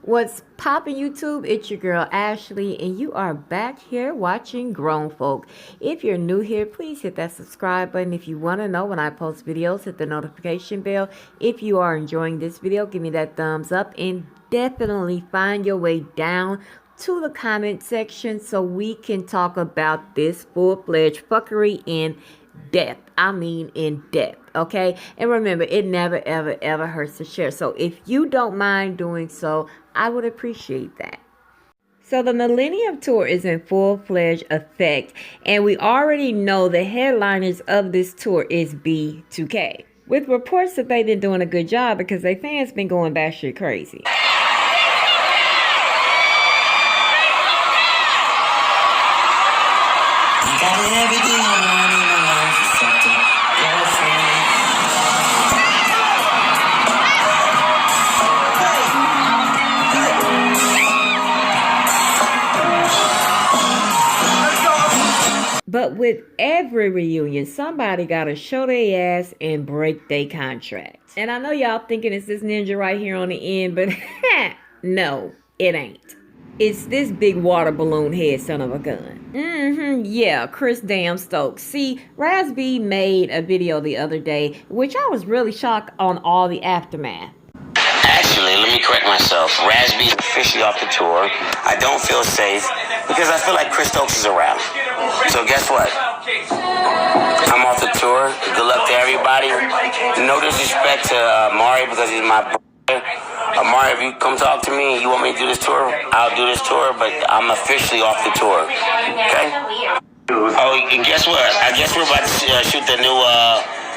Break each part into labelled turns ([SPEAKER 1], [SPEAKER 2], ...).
[SPEAKER 1] What's poppin' YouTube? It's your girl Ashley, and you are back here watching Grown Folk. If you're new here, please hit that subscribe button. If you want to know when I post videos, hit the notification bell. If you are enjoying this video, give me that thumbs up, and definitely find your way down to the comment section so we can talk about this full-fledged fuckery in depth. I mean in depth, okay? And remember, it never, ever, ever hurts to share. So if you don't mind doing so, I would appreciate that. So the Millennium Tour is in full-fledged effect, and we already know the headliners of this tour is B2K, with reports that they've been doing a good job because their fans been going batshit crazy. But with every reunion, somebody got to show their ass and break their contract. And I know y'all thinking it's this ninja right here on the end, but no, it ain't. It's this big water balloon head son of a gun. Yeah, Chris damn Stokes. See, RAZ B made a video the other day, which I was really shocked on all the aftermath.
[SPEAKER 2] Actually, let me correct myself. RAZ B is officially off the tour. I don't feel safe because I feel like Chris Stokes is around. So guess what? I'm off the tour. Good luck to everybody. No disrespect to Mari because he's my brother. Mari, if you come talk to me and you want me to do this tour, I'll do this tour, but I'm officially off the tour. Okay? Oh, and guess what? I guess we're about to shoot the new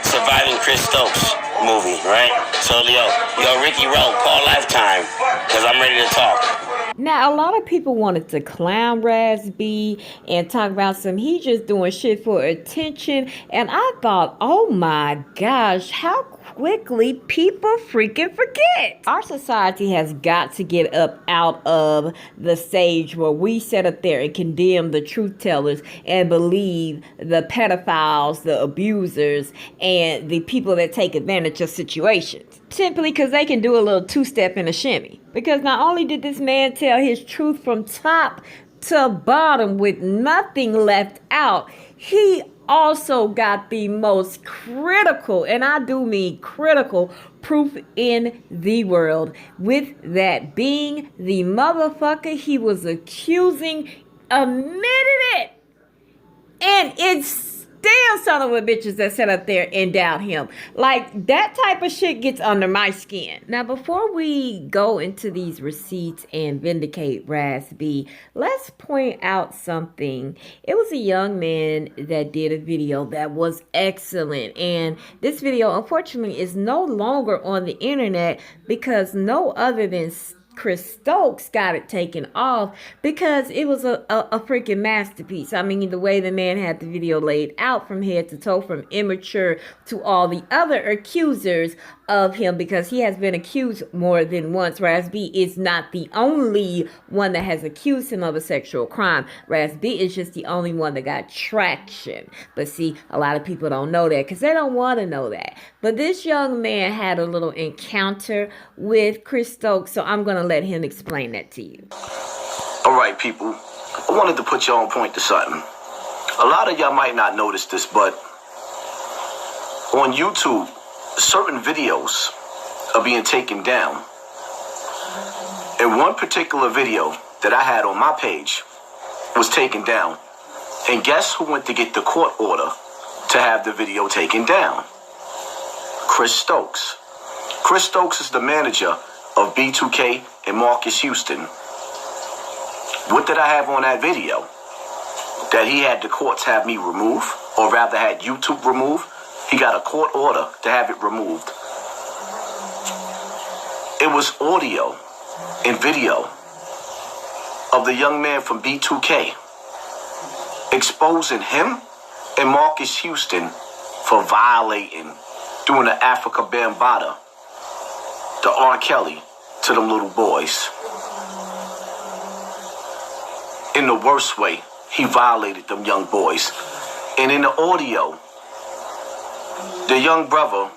[SPEAKER 2] Surviving Chris Stokes movie, right? So, yo, Ricky Rowe, call Lifetime, because I'm ready to talk.
[SPEAKER 1] Now, a lot of people wanted to clown RAZ B and talk about he just doing shit for attention. And I thought, oh my gosh, how quickly people freaking forget. Our society has got to get up out of the stage where we sit up there and condemn the truth tellers and believe the pedophiles, the abusers, and the people that take advantage of situations. Simply because they can do a little two-step and a shimmy. Because not only did this man tell his truth from top to bottom with nothing left out, he also got the most critical, and I do mean critical, proof in the world. With that being the motherfucker he was accusing admitted it. And it's still son of a bitches that sat up there and doubt him. Like, that type of shit gets under my skin. Now, before we go into these receipts and vindicate RAZ B, let's point out something. It was a young man that did a video that was excellent. And this video, unfortunately, is no longer on the internet because no other than Chris Stokes got it taken off because it was a freaking masterpiece. I mean, the way the man had the video laid out from head to toe, from immature to all the other accusers of him, because he has been accused more than once. RAZ B is not the only one that has accused him of a sexual crime. RAZ B is just the only one that got traction. But see, a lot of people don't know that because they don't want to know that. But this young man had a little encounter with Chris Stokes, so I'm going to let him explain that to you.
[SPEAKER 3] All right, people. I wanted to put y'all on point to something. A lot of y'all might not notice this, but on YouTube, certain videos are being taken down. And one particular video that I had on my page was taken down. And guess who went to get the court order to have the video taken down? Chris Stokes. Chris Stokes is the manager of B2K and Marcus Houston. What did I have on that video? That he had the courts have me remove, or rather had YouTube remove. He got a court order to have it removed. It was audio and video of the young man from B2K exposing him and Marcus Houston for violating, doing the Africa Bambaataa, the R. Kelly, to them little boys. In the worst way, he violated them young boys. And in the audio, the young brother,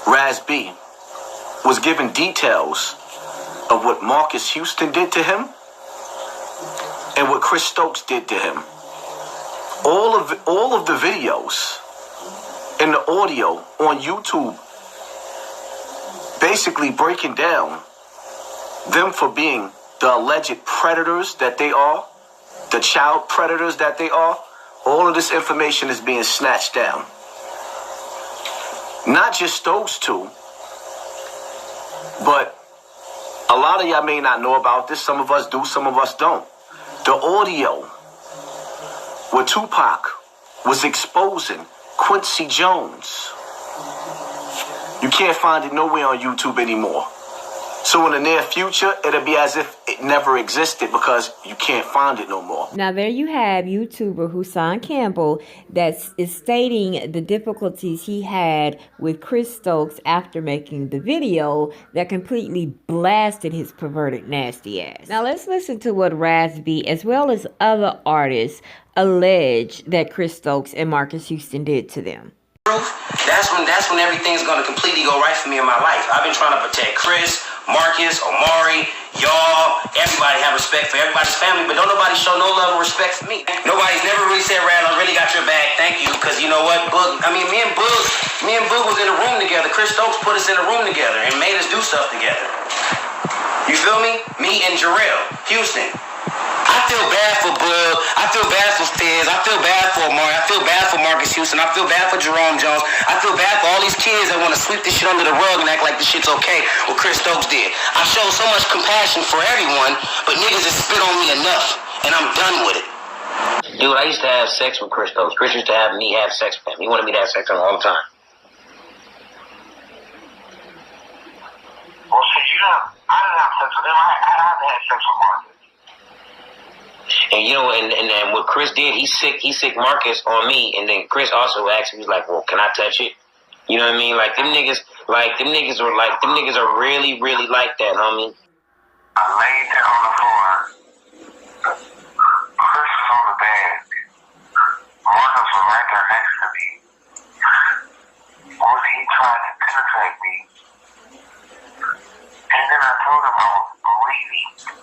[SPEAKER 3] RAZ B, was given details of what Marcus Houston did to him and what Chris Stokes did to him. All of the videos and the audio on YouTube basically breaking down them for being the alleged predators that they are, the child predators that they are. All of this information is being snatched down. Not just those two, but a lot of y'all may not know about this. Some of us do, some of us don't. The audio where Tupac was exposing Quincy Jones. You can't find it nowhere on YouTube anymore. So in the near future, it'll be as if it never existed because you can't find it no more.
[SPEAKER 1] Now, there you have YouTuber Hussein Campbell that is stating the difficulties he had with Chris Stokes after making the video that completely blasted his perverted nasty ass. Now, let's listen to what RAZ B as well as other artists allege that Chris Stokes and Marcus Houston did to them.
[SPEAKER 2] That's when everything's gonna completely go right for me in my life. I've been trying to protect Chris, Marcus, Omari, y'all, everybody have respect for everybody's family, but don't nobody show no love or respect for me. Nobody's never really said, Rad, I really got your back, thank you, because you know what, me and Boog was in a room together. Chris Stokes put us in a room together and made us do stuff together. You feel me? Me and Jarrell, Houston. I feel bad for Boog. I feel bad for Fizz. I feel bad for Omari. I feel bad for Marcus Houston. I feel bad for Jerome Jones. I feel bad for all these kids that want to sweep this shit under the rug and act like this shit's okay, what Chris Stokes did. I show so much compassion for everyone, but niggas just spit on me enough, and I'm done with it. Dude, I used to have sex with Chris Stokes. Chris used to have me have sex with him. He wanted me to have sex with him all the time.
[SPEAKER 4] Well, shit, I didn't have sex with him. I had to have sex with Marcus.
[SPEAKER 2] And you know, and what Chris did, he sick Marcus on me, and then Chris also asked me, he's like, well, can I touch it? You know what I mean? Like them niggas are really, really like that, homie.
[SPEAKER 4] I laid there on the floor. Chris was on the bed. Marcus was right there next to me. Once he tried to penetrate me. And then I told him I was bleeding.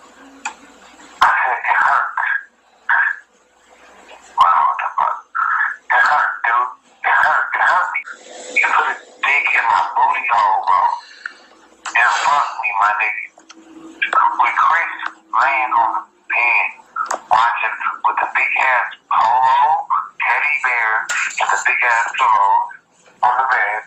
[SPEAKER 4] I said, it hurts. Wow, what the fuck? It hurt, dude. It hurt me. You put a dick in my booty hole, bro. And fuck me, my nigga. With Chris laying on the bed, watching with the big ass polo, teddy bear, and the big ass pillows on the bed.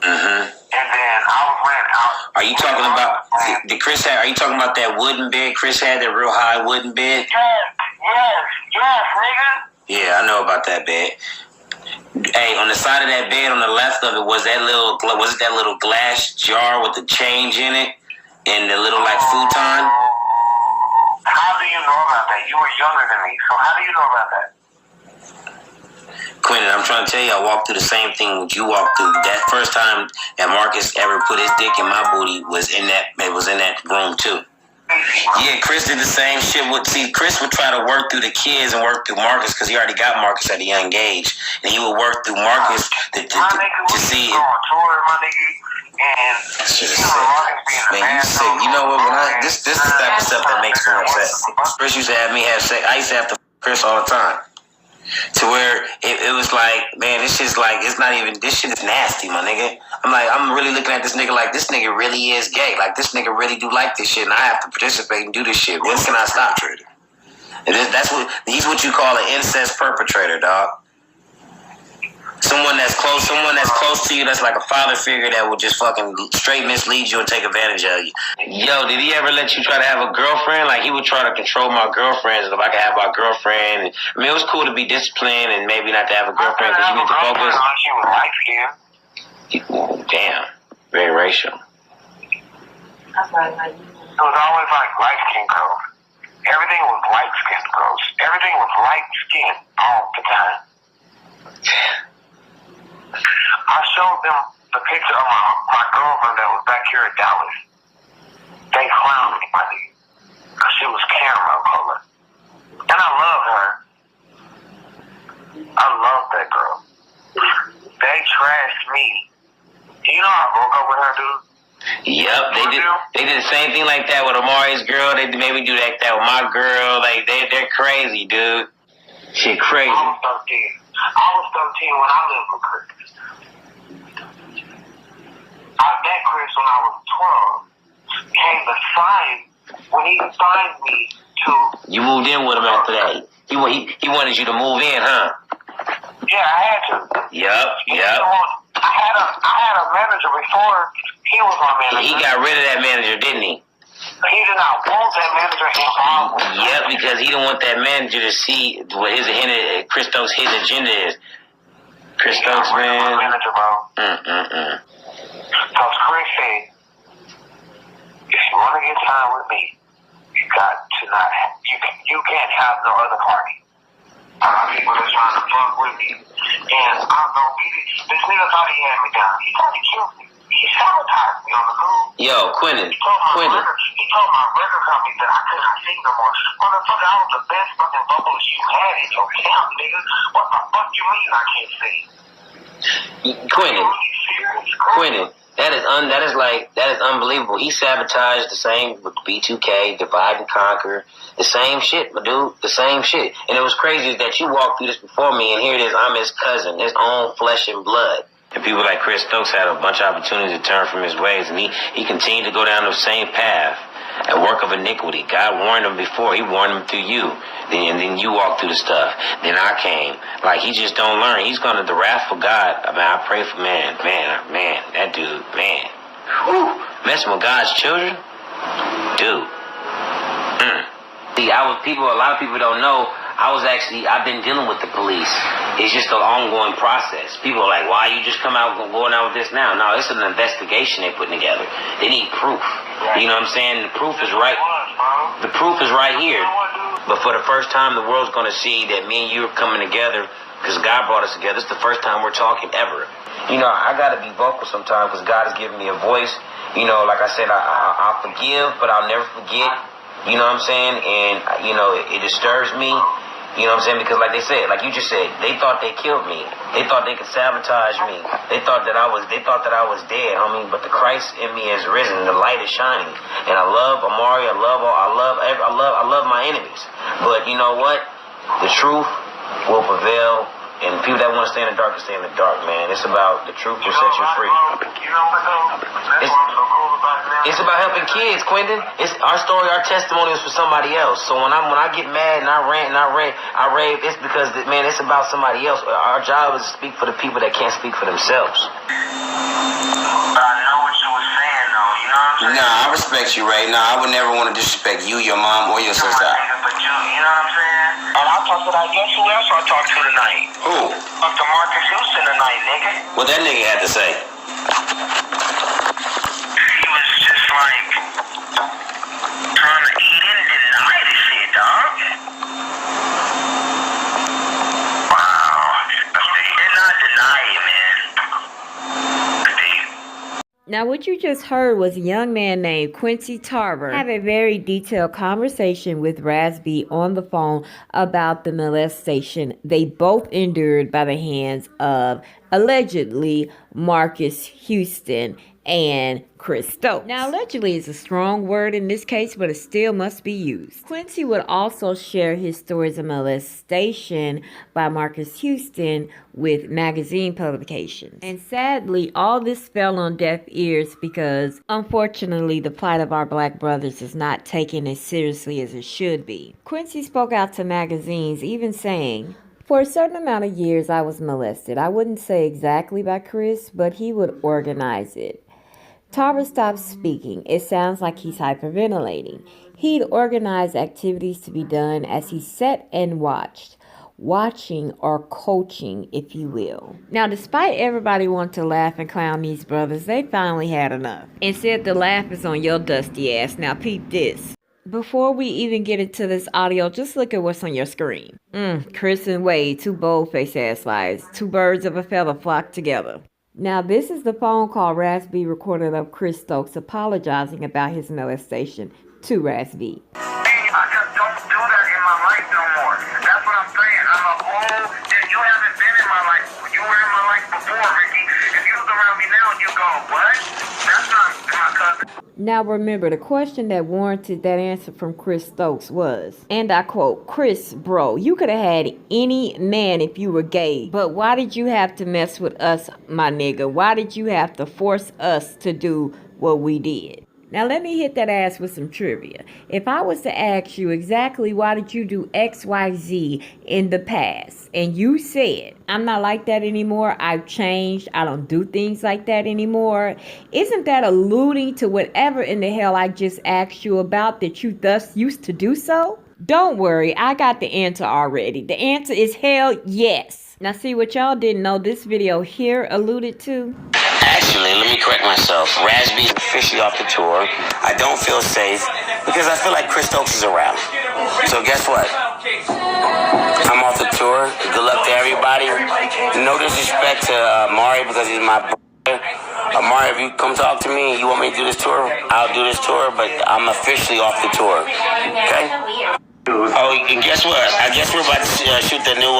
[SPEAKER 4] And then I was laying out.
[SPEAKER 2] Are you talking about are you talking about that wooden bed Chris had, that real high wooden bed?
[SPEAKER 4] Yes, nigga.
[SPEAKER 2] Yeah, I know about that bed. Hey, on the side of that bed, on the left of it, was it that little glass jar with the change in it and the little like futon?
[SPEAKER 4] How do you know about that? You were younger than me, so how do you know about that?
[SPEAKER 2] Quentin, I'm trying to tell you, I walked through the same thing that you walked through. That first time that Marcus ever put his dick in my booty was in that room too. Yeah, Chris did the same shit. Chris would try to work through the kids and work through Marcus because he already got Marcus at a young age, and he would work through Marcus to see it. Man, you sick. You know what? This is the type of stuff that makes me upset. Chris used to have me have sex. I used to have to Chris all the time. To where it was like, man, this shit's like, it's not even, this shit is nasty, my nigga. I'm really looking at this nigga like, this nigga really is gay. Like, this nigga really do like this shit, and I have to participate and do this shit. When can I stop trading? And he's what you call an incest perpetrator, dog. Someone that's close to you, that's like a father figure that will just fucking straight mislead you and take advantage of you. Yo, did he ever let you try to have a girlfriend? Like, he would try to control my girlfriends if I could have my girlfriend. I mean, it was cool to be disciplined and maybe not to have a girlfriend because you need to focus. Damn, very racial.
[SPEAKER 4] It was always like light skin girls. Everything was light skin girls. Everything was light skin all the time. I showed them the picture of my girlfriend that was back here in Dallas. They clowned me, my nigga, because she was caramel color. And I love her. I love that girl. They trashed me. You know I broke up with her, dude?
[SPEAKER 2] Yep, they did the same thing like that with Amari's girl. They made me do that with my girl. Like they're crazy, dude. Shit crazy.
[SPEAKER 4] I was 13. I was 13 when I lived with Chris. I met Chris when I was 12. Came to sign when he signed me to.
[SPEAKER 2] You moved in with him after that. He wanted you to move in, huh?
[SPEAKER 4] Yeah, I had to.
[SPEAKER 2] Yep.
[SPEAKER 4] I had a manager before he was my manager.
[SPEAKER 2] He got rid of that manager, didn't he?
[SPEAKER 4] He did not want that manager involved.
[SPEAKER 2] Yep, because he didn't want that manager to see what Chris Stokes' hidden agenda is. Chris Stokes, man.
[SPEAKER 4] Manager, bro. Because Chris said, if you want to get time with me, you got to not. You can't have no other party. People are trying to fuck with me, and I'm gonna beat it. This nigga thought he had me down. He thought he killed me. He sabotaged me on the phone.
[SPEAKER 2] Yo, Quinton.
[SPEAKER 4] He told my record company that I could not sing no more. Motherfucker, I was the best fucking vocalist you had in your camp, nigga. What the fuck you mean I can't sing?
[SPEAKER 2] Quinton, that is unbelievable. He sabotaged the same with B2K, divide and conquer, the same shit, my dude, the same shit. And it was crazy that you walked through this before me, and here it is, I'm his cousin, his own flesh and blood. And people like Chris Stokes had a bunch of opportunities to turn from his ways, and he continued to go down the same path, a work of iniquity. God warned him before. He warned him through you. Then you walked through the stuff. Then I came. Like, he just don't learn. He's going to the wrathful God. I mean, I pray for, man, that dude, man. Whew, messing with God's children? Dude. See, a lot of people don't know, I've been dealing with the police. It's just an ongoing process. People are like, why you just come out going out with this now? No, it's an investigation they're putting together. They need proof. You know what I'm saying? The proof is right. The proof is right here. But for the first time, the world's going to see that me and you are coming together because God brought us together. It's the first time we're talking ever. You know, I got to be vocal sometimes because God has given me a voice. You know, like I said, I'll forgive, but I'll never forget. You know what I'm saying? And, you know, it disturbs me. You know what I'm saying? Because like they said, like you just said, they thought they killed me. They thought they could sabotage me. They thought that I was dead, homie. But the Christ in me is risen. The light is shining. And I love Amari. I love my enemies. But you know what? The truth will prevail. And people that want to stay in the dark can stay in the dark, man. It's about the truth will set you free. It's about helping kids, Quinton. It's our story, our testimony is for somebody else. So when I get mad and I rant and I rave, it's because, man, it's about somebody else. Our job is to speak for the people that can't speak for themselves.
[SPEAKER 4] But I know what you were saying, though. You know what I'm saying?
[SPEAKER 2] Nah, I respect you, Ray. Nah, I would never want to disrespect you, your mom, or your sister.
[SPEAKER 4] But you know what I'm saying? And I talked to that. Guess who else I talked to tonight?
[SPEAKER 2] Who?
[SPEAKER 4] Talked to Marcus Houston tonight, nigga.
[SPEAKER 2] What that nigga had to say?
[SPEAKER 4] He was just like trying to eat in and deny this shit, dog. Wow. They did not deny it, man.
[SPEAKER 1] Now, what you just heard was a young man named Quincy Tarver have a very detailed conversation with RAZ B on the phone about the molestation they both endured by the hands of allegedly Marcus Houston and Chris Stokes. Now, allegedly is a strong word in this case, but it still must be used. Quincy would also share his stories of molestation by Marcus Houston with magazine publications. And sadly, all this fell on deaf ears because, unfortunately, the plight of our black brothers is not taken as seriously as it should be. Quincy spoke out to magazines, even saying, "For a certain amount of years, I was molested. I wouldn't say exactly by Chris, but he would organize it. Tarver stopped speaking. It sounds like he's hyperventilating. He'd organize activities to be done as he sat and watching or coaching, if you will." Now, despite everybody wanting to laugh and clown these brothers, they finally had enough and said the laugh is on your dusty ass. Now, peep this. Before we even get into this audio, just look at what's on your screen. Chris and Wade, two bold-faced ass lies. Two birds of a feather flock together. Now, this is the phone call RAZ B recorded of Chris Stokes apologizing about his molestation to RAZ B.
[SPEAKER 4] I just don't do that in my life no more. That's what I'm saying. I'm a old, you haven't been in my life. You were in my life before, Ricky. If you was around me now, you go, what? That's not my
[SPEAKER 1] Now remember, the question that warranted that answer from Chris Stokes was, and I quote, "Chris, bro, you could have had any man if you were gay, but why did you have to mess with us, my nigga? Why did you have to force us to do what we did?" Now let me hit that ass with some trivia. If I was to ask you exactly why did you do XYZ in the past, and you said, "I'm not like that anymore, I've changed, I don't do things like that anymore," isn't that alluding to whatever in the hell I just asked you about that you thus used to do so? Don't worry, I got the answer already. The answer is hell yes. Now see, what y'all didn't know this video here alluded to?
[SPEAKER 2] Actually, let me correct myself. RAZ B is officially off the tour. I don't feel safe because I feel like Chris Stokes is around. So guess what? I'm off the tour. Good luck to everybody. No disrespect to Mari because he's my brother. Mari, if you come talk to me and you want me to do this tour, I'll do this tour, but I'm officially off the tour. Okay? Oh, and guess what? I guess we're about to shoot the new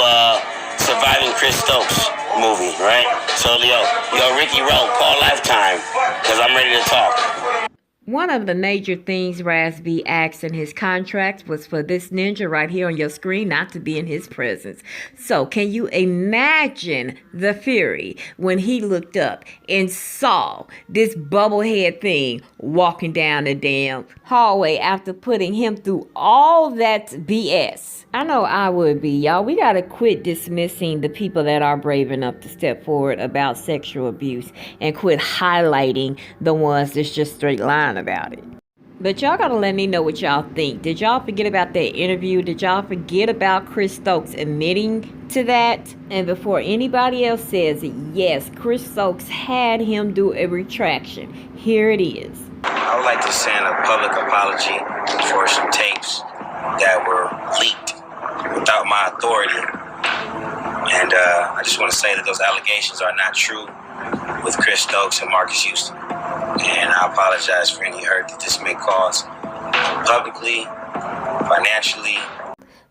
[SPEAKER 2] Surviving Chris Stokes movie, right? So, yo, Ricky Rowe, call Lifetime, because I'm ready to talk.
[SPEAKER 1] One of the major things RAZ B asked in his contract was for this ninja right here on your screen not to be in his presence. So can you imagine the fury when he looked up and saw this bubblehead thing walking down the damn hallway after putting him through all that BS? I know I would be, y'all. We gotta quit dismissing the people that are brave enough to step forward about sexual abuse and quit highlighting the ones that's just straight lying about it. But y'all gotta let me know what y'all think. Did y'all forget about that interview? Did y'all forget about Chris Stokes admitting to that? And before anybody else says it, yes, Chris Stokes had him do a retraction. Here it is.
[SPEAKER 2] I would like to send a public apology for some tapes that were leaked without my authority. And I just want to say that those allegations are not true with Chris Stokes and Marcus Houston. And I apologize for any hurt that this may cause publicly, financially.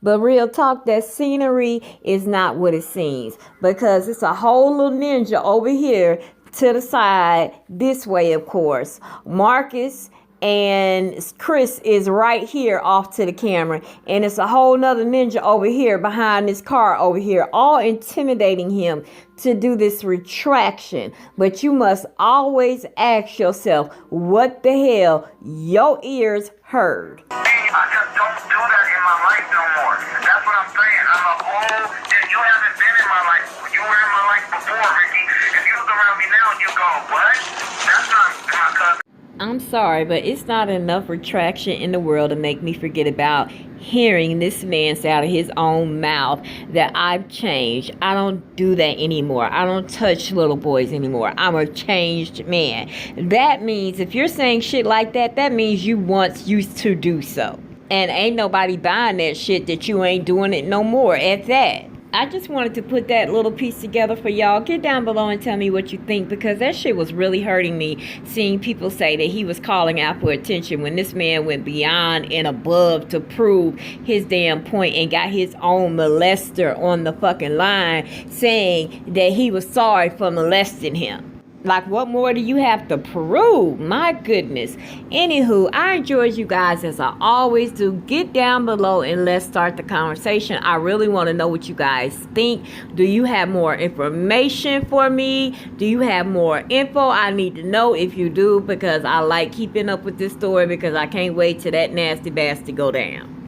[SPEAKER 1] But real talk, that scenery is not what it seems, because it's a whole little ninja over here to the side, this way, of course. Marcus and Chris is right here off to the camera, and it's a whole nother ninja over here behind this car over here, all intimidating him to do this retraction. But you must always ask yourself, what the hell your ears heard?
[SPEAKER 4] I just don't do that in my life no more. That's what I'm saying. I'm a old, and you haven't been in my life. You were in my life before, Ricky. If you was around me now, you go, what? That's not my cousin.
[SPEAKER 1] I'm sorry, but it's not enough retraction in the world to make me forget about hearing this man say out of his own mouth that I've changed. I don't do that anymore. I don't touch little boys anymore. I'm a changed man. That means if you're saying shit like that, that means you once used to do so. And ain't nobody buying that shit that you ain't doing it no more at that. I just wanted to put that little piece together for y'all. Get down below and tell me what you think, because that shit was really hurting me, seeing people say that he was calling out for attention when this man went beyond and above to prove his damn point and got his own molester on the fucking line saying that he was sorry for molesting him. Like, what more do you have to prove? My goodness. Anywho, I enjoyed you guys as I always do. Get down below and let's start the conversation. I really want to know what you guys think. Do you have more information for me? Do you have more info? I need to know if you do, because I like keeping up with this story, because I can't wait till that nasty bastard go down.